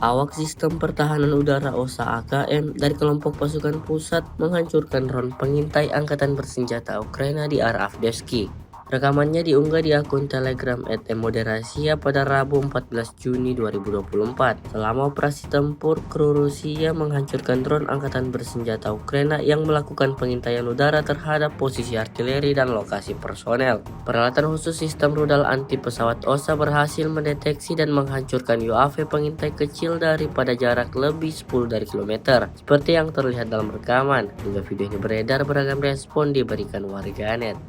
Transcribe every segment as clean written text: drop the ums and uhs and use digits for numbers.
Awak Sistem Pertahanan Udara OSA AKM dari kelompok pasukan pusat menghancurkan drone pengintai angkatan bersenjata Ukraina di arah Avdiivka. Rekamannya diunggah di akun Telegram @moderasiya pada Rabu 14 Juni 2024. Selama operasi tempur, kru Rusia menghancurkan drone angkatan bersenjata Ukraina yang melakukan pengintaian udara terhadap posisi artileri dan lokasi personel. Peralatan khusus sistem rudal anti pesawat OSA berhasil mendeteksi dan menghancurkan UAV pengintai kecil daripada jarak lebih 10 dari kilometer, seperti yang terlihat dalam rekaman. Hingga video ini beredar, beragam respon diberikan warganet.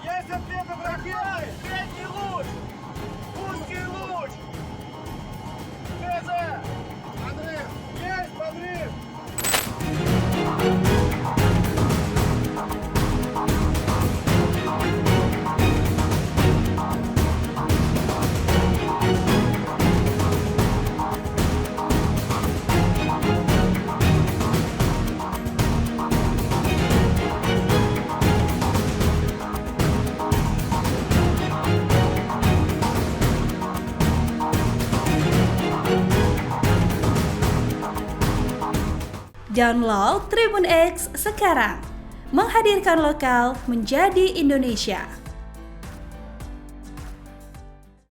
Есть ответ от ракеты! Средний луч! Узкий луч! ХЗ! Подрыв! Есть подрыв! Download Tribun X sekarang, menghadirkan lokal menjadi Indonesia.